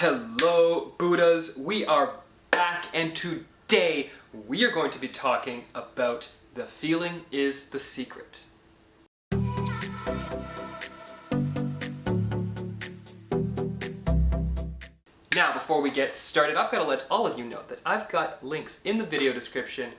Hello Buddhas, we are back and today we are going to be talking about the feeling is the secret. Now before we get started, I've got to let all of you know that I've got links in the video description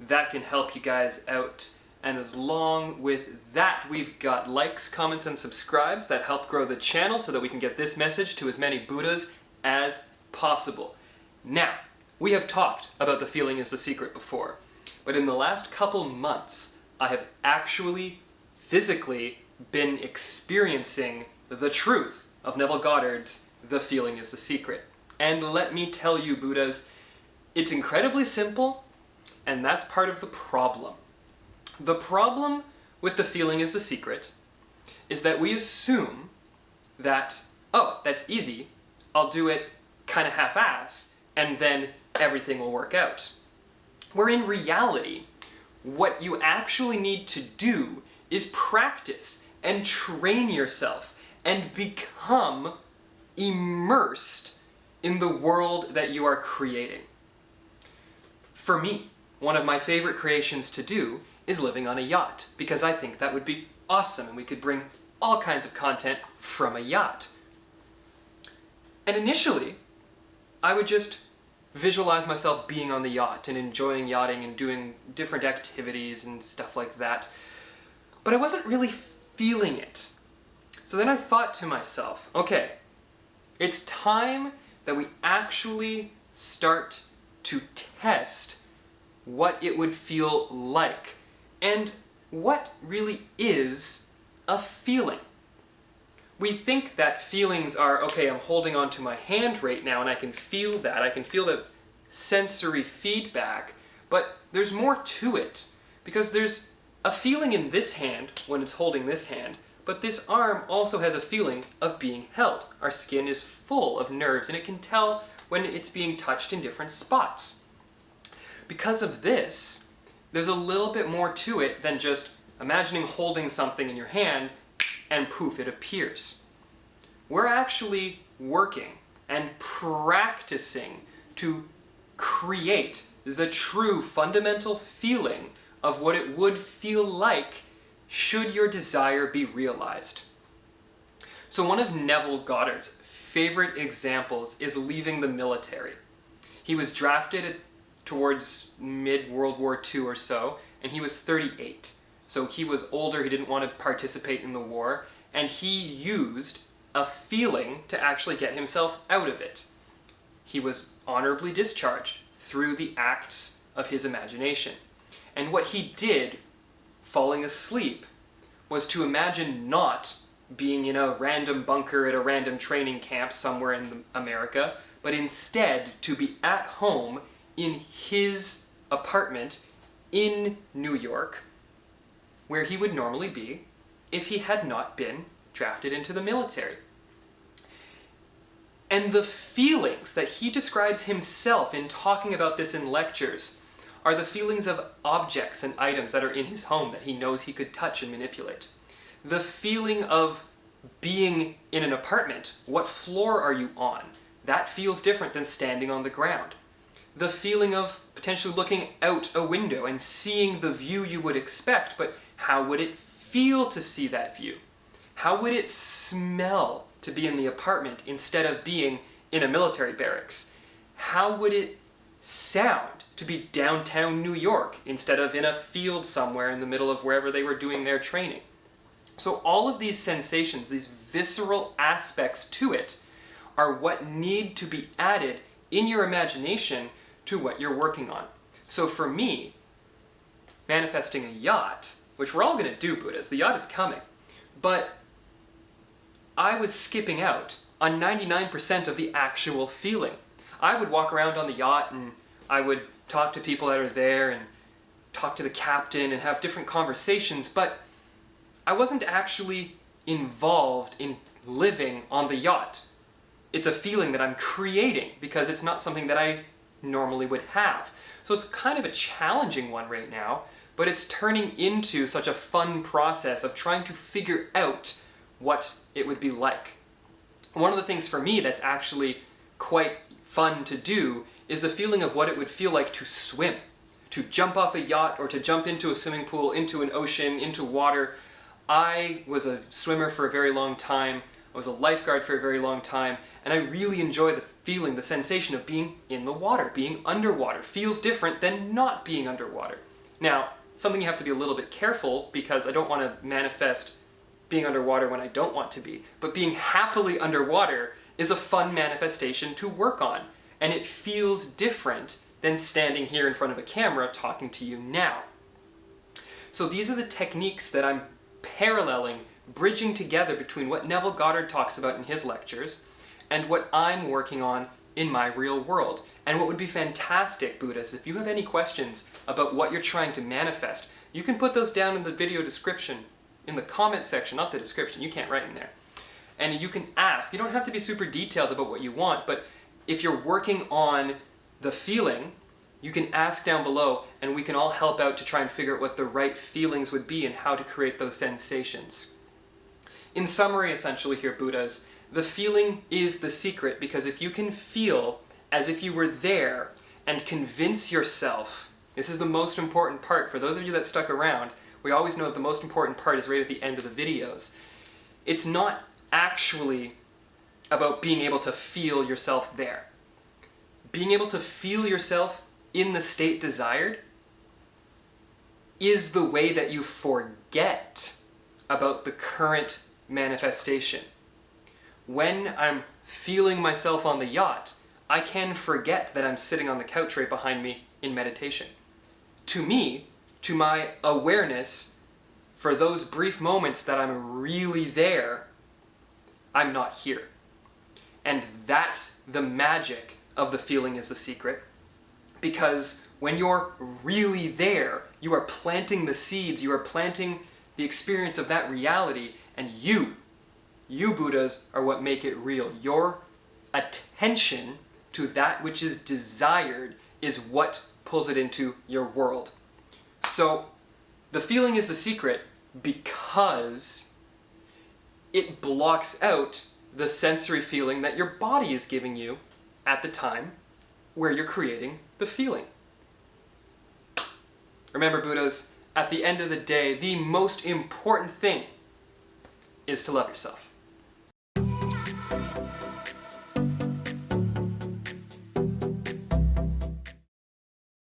that can help you guys out. And as long with that, we've got likes, comments, and subscribes that help grow the channel so that we can get this message to as many Buddhas as possible. Now, we have talked about the feeling is the secret before, but in the last couple months, I have actually physically been experiencing the truth of Neville Goddard's The Feeling is the Secret. And let me tell you, Buddhas, it's incredibly simple, and that's part of the problem. The problem with the feeling is the secret is that we assume that, oh, that's easy, I'll do it kind of half-ass, and then everything will work out. Where in reality, what you actually need to do is practice and train yourself and become immersed in the world that you are creating. For me, one of my favorite creations to do is living on a yacht, because I think that would be awesome and we could bring all kinds of content from a yacht. And initially, I would just visualize myself being on the yacht and enjoying yachting and doing different activities and stuff like that. But I wasn't really feeling it. So then I thought to myself, okay, it's time that we actually start to test what it would feel like. And what really is a feeling? We think that feelings are, okay, I'm holding on to my hand right now and I can feel that. I can feel the sensory feedback, but there's more to it. Because there's a feeling in this hand when it's holding this hand, but this arm also has a feeling of being held. Our skin is full of nerves and it can tell when it's being touched in different spots. Because of this, there's a little bit more to it than just imagining holding something in your hand and poof, it appears. We're actually working and practicing to create the true fundamental feeling of what it would feel like should your desire be realized. So one of Neville Goddard's favorite examples is leaving the military. He was drafted towards mid-World War II or so, and he was 38. So he was older, he didn't want to participate in the war, and he used a feeling to actually get himself out of it. He was honorably discharged through the acts of his imagination. And what he did, falling asleep, was to imagine not being in a random bunker at a random training camp somewhere in America, but instead to be at home in his apartment in New York, where he would normally be if he had not been drafted into the military. And the feelings that he describes himself in talking about this in lectures are the feelings of objects and items that are in his home that he knows he could touch and manipulate. The feeling of being in an apartment. What floor are you on? That feels different than standing on the ground. The feeling of potentially looking out a window and seeing the view you would expect, but how would it feel to see that view? How would it smell to be in the apartment instead of being in a military barracks? How would it sound to be downtown New York instead of in a field somewhere in the middle of wherever they were doing their training? So all of these sensations, these visceral aspects to it, are what need to be added in your imagination to what you're working on. So for me, manifesting a yacht, which we're all going to do, Buddhas, the yacht is coming, but I was skipping out on 99% of the actual feeling. I would walk around on the yacht and I would talk to people that are there and talk to the captain and have different conversations, but I wasn't actually involved in living on the yacht. It's a feeling that I'm creating because it's not something that I normally would have. So it's kind of a challenging one right now, but it's turning into such a fun process of trying to figure out what it would be like. One of the things for me that's actually quite fun to do is the feeling of what it would feel like to swim, to jump off a yacht or to jump into a swimming pool, into an ocean, into water. I was a swimmer for a very long time. I was a lifeguard for a very long time, and I really enjoy the feeling, the sensation of being in the water, being underwater. Feels different than not being underwater. Now, something you have to be a little bit careful, because I don't want to manifest being underwater when I don't want to be, but being happily underwater is a fun manifestation to work on, and it feels different than standing here in front of a camera talking to you now. So these are the techniques that I'm paralleling, bridging together between what Neville Goddard talks about in his lectures and what I'm working on in my real world. And what would be fantastic, Buddhas, if you have any questions about what you're trying to manifest, you can put those down in the video description, in the comment section, not the description, you can't write in there. And you can ask. You don't have to be super detailed about what you want, but if you're working on the feeling, you can ask down below and we can all help out to try and figure out what the right feelings would be and how to create those sensations. In summary, essentially here, Buddhas, the feeling is the secret, because if you can feel as if you were there and convince yourself, this is the most important part. For those of you that stuck around, we always know that the most important part is right at the end of the videos. It's not actually about being able to feel yourself there. Being able to feel yourself in the state desired is the way that you forget about the current manifestation. When I'm feeling myself on the yacht, I can forget that I'm sitting on the couch right behind me in meditation. To me, to my awareness, for those brief moments that I'm really there, I'm not here. And that's the magic of the feeling is the secret. Because when you're really there, you are planting the seeds, you are planting the experience of that reality, and you Buddhas, are what make it real. Your attention to that which is desired is what pulls it into your world. So the feeling is the secret because it blocks out the sensory feeling that your body is giving you at the time where you're creating the feeling. Remember, Buddhas, at the end of the day, the most important thing is to love yourself.